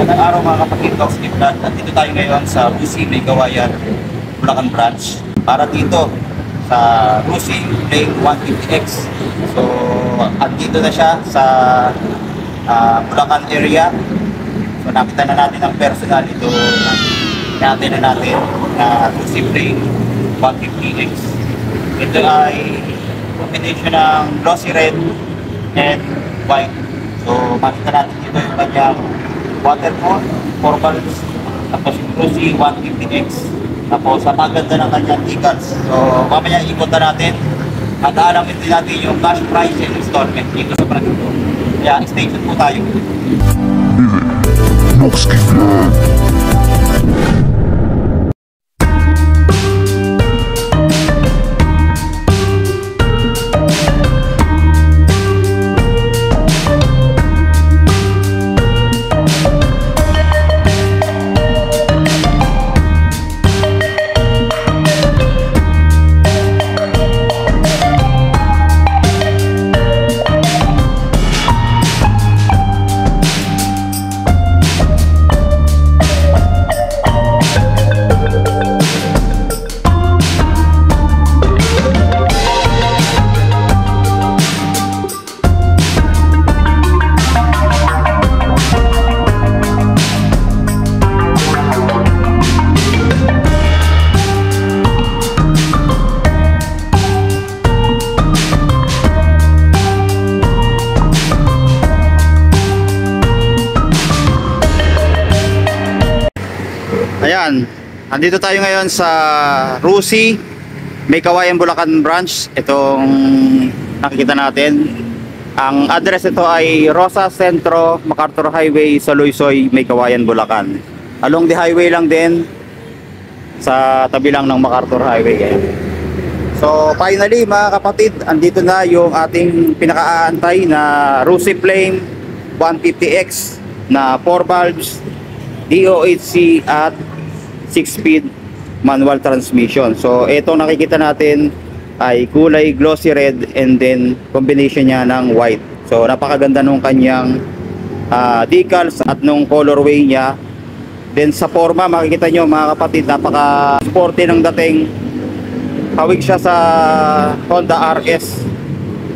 Magandang araw mga kapatid, Dogs Vlog. Nandito tayo ngayon sa Rusi, May Kawayan, Bulacan Branch. Para dito sa Rusi Lane 150X. So, andito na siya sa Bulacan area. So, nakita na natin ang personal ito natin na Rusi Lane 150X. Ito ay combination ng glossy red and white. So, makita natin dito yung kanyang waterfall, 4 valves, tapos yung Rusi 150X, tapos sa maganda ng kanyang decals. So, mamaya ikot na natin at alamin din natin yung cash price and installment dito sa produto. Kaya, stay tuned po tayo. Ayan, andito tayo ngayon sa Rusi, May Kawayan, Bulacan Branch. Itong nakikita natin. Ang address ito ay Rosa Centro, MacArthur Highway, Saloysoy, May Kawayan, Bulacan. Along the highway lang din, sa tabi lang ng MacArthur Highway. Ayan. So finally mga kapatid, andito na yung ating pinakaaantay na Rusi Flame 150X na 4 valves, DOHC at 6-speed manual transmission. So ito nakikita natin ay kulay glossy red and then combination niya ng white. So napakaganda nung kanyang decals at nung colorway niya. Then sa forma makikita nyo mga kapatid, napaka sporty ng dating. Hawig siya sa Honda RS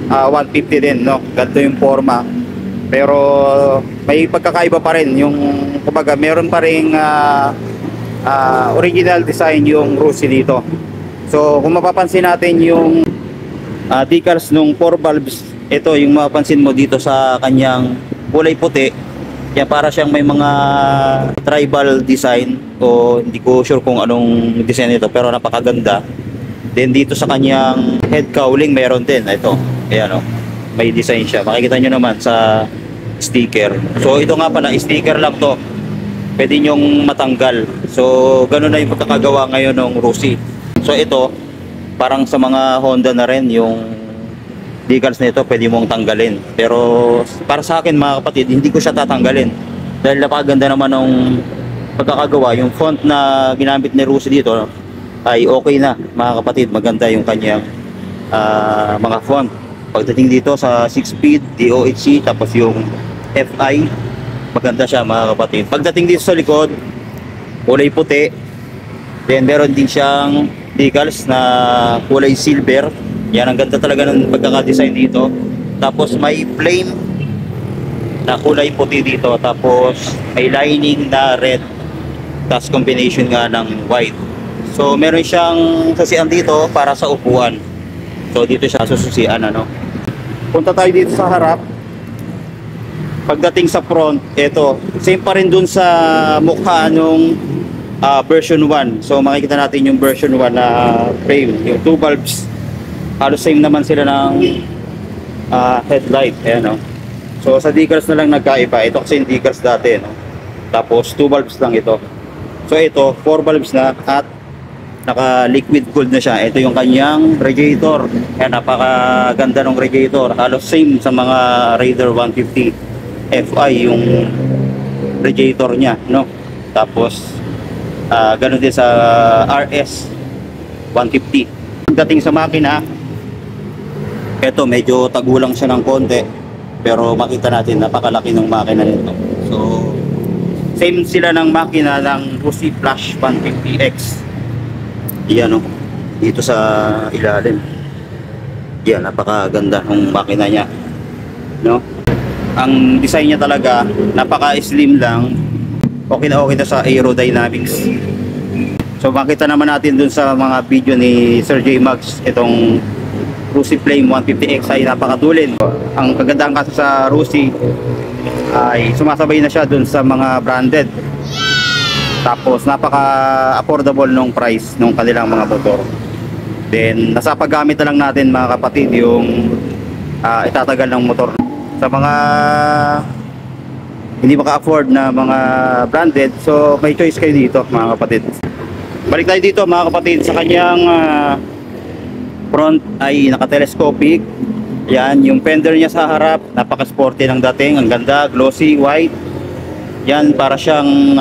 150 din, no? Ganito yung forma. Pero may pagkakaiba pa rin yung, kumbaga meron pa ring original design yung Rusi dito. So kung mapapansin natin yung decals nung 4 valves, ito yung mapapansin mo dito sa kanyang kulay puti. Yan, para siyang may mga tribal design, o hindi ko sure kung anong design ito, pero napakaganda. Then dito sa kanyang head cowling meron din ito. Ayan, may design siya. Makikita nyo naman sa sticker. So ito nga pala, sticker lang to, pwede nyong matanggal. So ganun na yung pagkakagawa ngayon ng Rusi. So ito parang sa mga Honda na rin, yung decals na ito pwede mong tanggalin. Pero para sa akin mga kapatid, hindi ko siya tatanggalin dahil napakaganda naman ng pagkakagawa. Yung font na ginamit ni Rusi dito ay okay na mga kapatid. Maganda yung kanyang mga font. Pagdating dito sa 6-speed DOHC, tapos yung FI, maganda siya mga kapatid. Pagdating dito sa likod, kulay puti. Then meron din siyang decals na kulay silver. Yan, ang ganda talaga ng pagkaka-design dito. Tapos may flame na kulay puti dito. Tapos may lining na red. Tapos combination nga ng white. So meron siyang sasian dito para sa upuan. So dito siya sususian, Punta tayo dito sa harap. Pagdating sa front, ito, same pa rin dun sa mukha nung version 1. So makikita natin yung version 1 na frame, yung 2 bulbs. Halos same naman sila ng headlight. Ayan, So sa decals na lang nagkaiba. Ito kasi yung decals dati, Tapos 2 bulbs lang ito. So ito, 4 bulbs na at naka liquid cooled na siya. Ito yung kanyang radiator. Ayan, napakaganda ng radiator. Halos same sa mga Raider 150 FI yung radiator niya, Tapos ganun din sa RS 150. Pagdating sa makina, ito medyo tagulang siya ng konti, pero makita natin napakalaki ng makina nito. So Same sila ng makina ng Rusi Flash 150X. Yan, oh. Dito sa ilalim. Yan, napakaganda ng makina niya, no? Ang design niya talaga, napaka-slim lang. Okay na okay na sa aerodynamics. So makita naman natin dun sa mga video ni Sir J Max, itong Rusi Flame 150X ay napakatulin. Ang kagandahan kasi sa Rusi ay sumasabay na siya dun sa mga branded. Tapos napaka-affordable nung price nung kanilang mga motor. Then nasa paggamit na lang natin mga kapatid yung itatagal ng motor. Sa mga hindi maka-afford na mga branded, so may choice kayo dito mga kapatid. Balik tayo dito mga kapatid sa kanyang front ay naka-telescopic. Yan, yung fender niya sa harap, napaka-sporty ng dating, ang ganda, glossy white. Yan, para siyang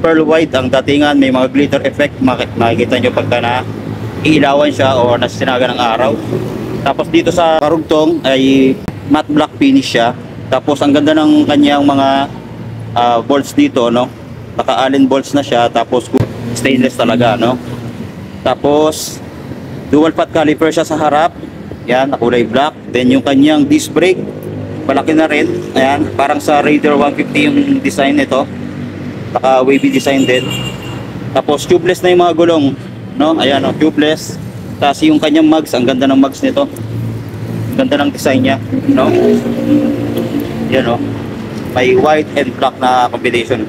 pearl white ang datingan, may mga glitter effect, makikita nyo pagka na iilawan siya o nasinaga ng araw. Tapos dito sa karugtong ay matte black finish siya. Tapos ang ganda ng kanyang mga bolts dito, no? Naka-allen bolts na siya, tapos stainless talaga, no? Tapos dual path caliper siya sa harap. Yan, na kulay black. Then yung kanyang disc brake, malaki na rin. Ayan, parang sa Raider 150 yung design nito. Naka wavy design din. Tapos tubeless na yung mga gulong, no? Ayan, no, tubeless. Tapos yung kanyang mugs, ang ganda ng mugs nito. Ganda ng design niya, no? Yan, no? May white and black na combination.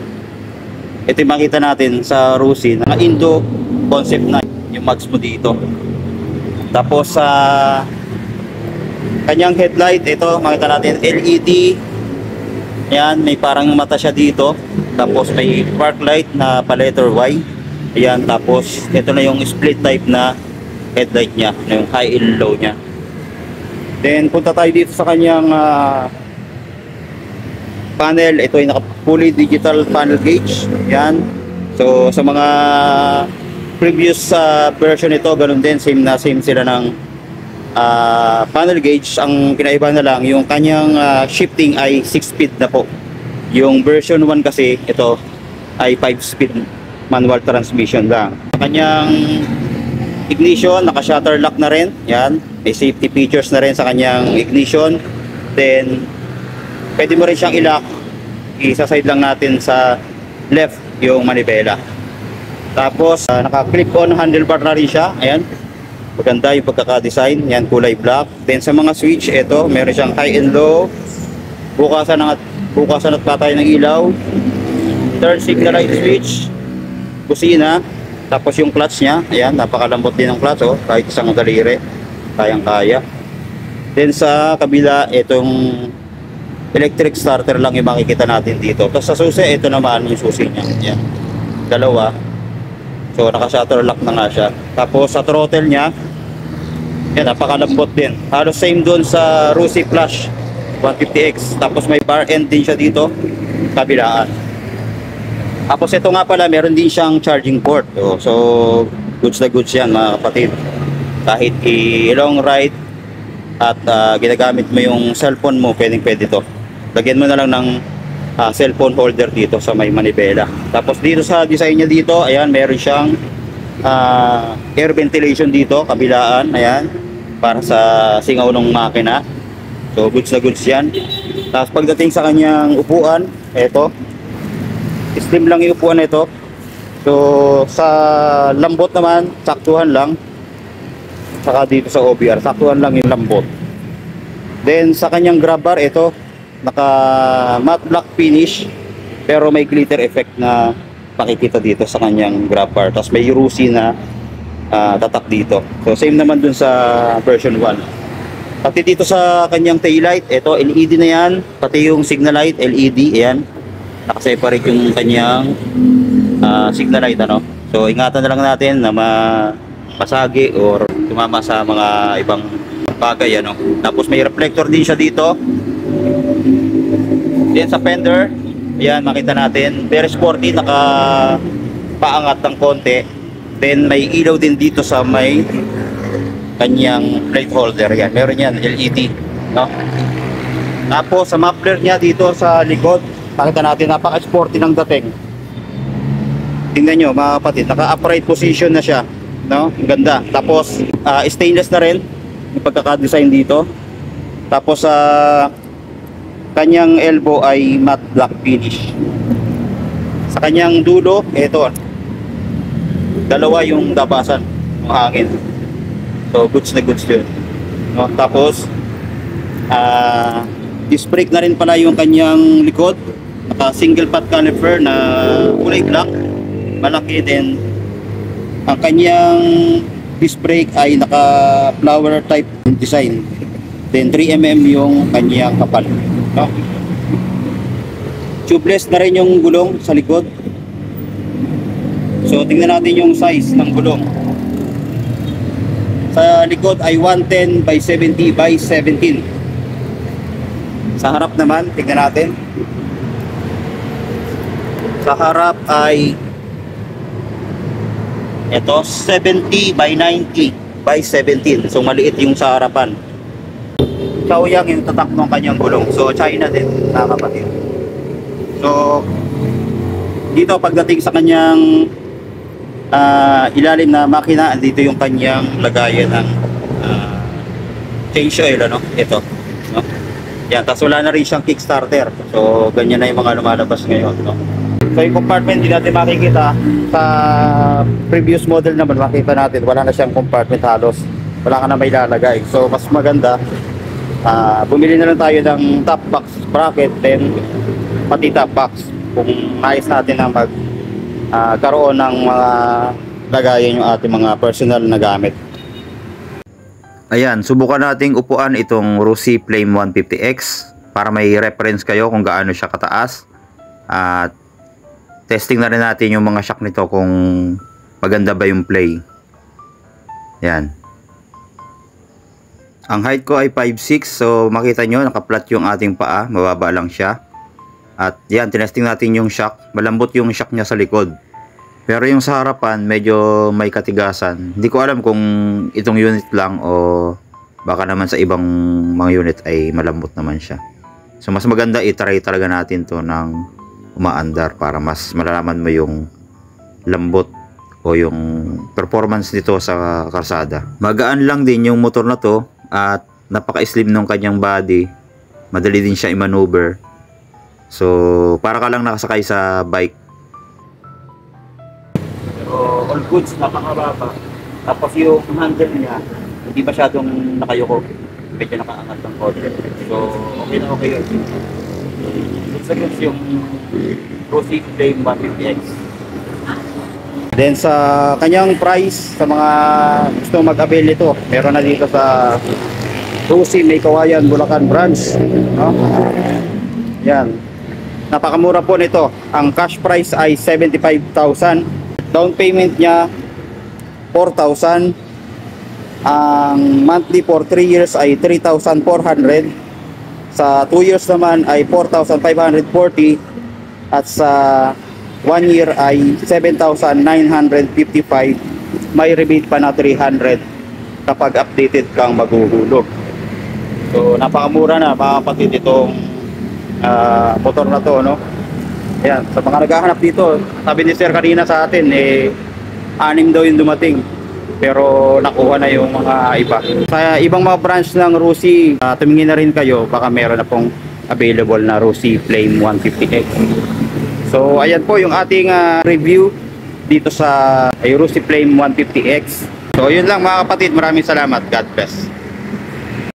Ito yung makita natin sa Rusi, na Indo concept na yung mugs mo dito. Tapos sa kanyang headlight, ito makita natin LED. Yan, may parang mata siya dito. Tapos may park light na pa letter Y. Ayan, tapos ito na yung split type na headlight niya, yung high and low niya. Then punta tayo dito sa kanyang panel. Ito ay fully digital panel gauge. Yan. So sa mga previous version ito, ganun din, same sila ng panel gauge. Ang kinaiba na lang, yung kanyang shifting ay 6 speed na po. Yung version 1 kasi ito ay 5 speed manual transmission lang. Sa kanyang ignition, naka-shutter lock na rin. Yan, may safety features na rin sa kanyang ignition. Then pwede mo rin siyang i-lock. Isa-side lang natin sa left yung manibela. Tapos naka-clip on handlebar na rin siya. Ayan, maganda yung pagkaka-design. Yan, kulay black. Then sa mga switch, ito meron siyang high and low, bukasan at patay ng ilaw, turn signal light switch, busina. Tapos yung clutch niya, ayan, napakalambot din ng clutch, oh, kahit isang daliri, kayang-kaya. Then sa kabila, itong electric starter lang yung makikita natin dito. Tapos sa susi, ito naman yung susi niya. Ayan, dalawa. So naka-shutter lock na nga siya. Tapos sa throttle niya, yan, napakalambot din. Halos same doon sa Rusi Flash 150X. Tapos may bar end din siya dito, kabilaan. Tapos ito nga pala, meron din siyang charging port. So goods na goods yan mga kapatid. Kahit i-long ride at ginagamit mo yung cellphone mo, pwede to. Lagyan mo na lang ng cellphone holder dito sa may manibela. Tapos dito sa design niya dito, ayan, meron siyang air ventilation dito, kabilaan, ayan, para sa singaw ng makina. So goods na goods yan. Tapos pagdating sa kanyang upuan, eto, slim lang yung upuan nito. So sa lambot naman, saktuhan lang. Saka dito sa OBR, saktuhan lang yung lambot. Then sa kanyang grab bar, ito, naka matte black finish, pero may glitter effect na makikita dito sa kanyang grab bar. Tapos may Rusi na tatak dito. So same naman dun sa version 1. Pati dito sa kanyang taillight, ito LED na yan. Pati yung signal light LED, ayan, nakaseparate yung kanyang signal light, ano. So ingatan na lang natin na mapasagi or tumama sa mga ibang bagay, ano. Tapos may reflector din siya dito. Then sa fender, ayan, makita natin, very sporty, naka paangat ng konti. Then may ilaw din dito sa may kanyang plate holder. Yan, meron yan LED, no? Tapos sa muffler niya dito sa likod, Pakita natin, napaka-sporty ng dating. Tingnan nyo mga kapatid, naka-upright position na siya, no? Ang ganda. Tapos stainless na rin yung pagkaka-design dito. Tapos kanyang elbow ay matte black finish. Sa kanyang dulo, ito, dalawa yung dabasan ng hangin. So goods na goods yun, no? Tapos disc brake na rin pala yung kanyang likod. Naka single pot caliper na kulay black, malaki din. Ang kanyang disc brake ay naka flower type design. Then 3mm yung kanyang kapal, no? Tubeless na rin yung gulong sa likod. So tingnan natin yung size ng gulong. Sa likod ay 110 by 70 by 17. Sa harap naman, tingnan natin. Sa harap ay ito 70 by 90 by 17. So maliit yung sa harapan. Xiaoyang yung tatak ng kanyang gulong. So China din, mga kapatid. So dito pagdating sa kanyang ilalim na makina, dito yung kanyang lagayan ng change oil, ano? Ito, no? Yan, tapos wala na rin siyang kickstarter. So ganyan na yung mga lumalabas ngayon, no? So yung compartment hindi natin makikita. Sa previous model naman makita natin wala na siyang compartment halos. Wala ka na may lalagay. So mas maganda, bumili na lang tayo ng top box bracket, then pati top box kung nais natin na karoon ng mga lagayan yung ating mga personal na gamit. Ayan, subukan nating upuan itong Rossi Flame 150X para may reference kayo kung gaano siya kataas. At testing na rin natin yung mga shock nito kung maganda ba yung play. Yan. Ang height ko ay 5'6", so makita nyo naka-flat yung ating paa, mababa lang siya. At yan, tinesting natin yung shock. Malambot yung shock niya sa likod. Pero yung sa harapan, medyo may katigasan. Hindi ko alam kung itong unit lang o baka naman sa ibang mga unit ay malambot naman siya. So mas maganda i-try talaga natin to ng umaandar para mas malalaman mo yung lambot o yung performance nito sa karsada. Magaan lang din yung motor na to at napaka-slim ng kanyang body. Madali din siya i-maneuver. So para ka lang nakasakay sa bike. Pero all goods, napakababa. Tapos yung handle niya hindi masyadong nakayoko, medyo nakaangat ng konti. So okay na okay yun. Sa yung Rossi Flame 150X. Then sa kanyang price, sa mga gusto mag-avail nito, meron na dito sa Rossi May Kawayan, Bulacan branch, no? Yan. Napakamura po nito. Ang cash price ay 75,000. Down payment niya 4,000. Ang monthly for 3 years ay 3,400. Sa 2 years naman ay 4,540 at sa 1 year ay 7,955. May rebate pa na 300 kapag updated kang maghuhulog. So napakamura na mga kapatid itong motor na to, no? Ayan, sa mga naghahanap dito, sabi ni sir kanina sa atin 6 daw yung dumating. Pero nakuha na yung mga iba. Sa ibang mga branch ng Rossi, tumingin na rin kayo, baka meron na pong available na Rossi Flame 150X. So ayan po yung ating review dito sa Rossi Flame 150X. So yun lang mga kapatid, maraming salamat. God bless.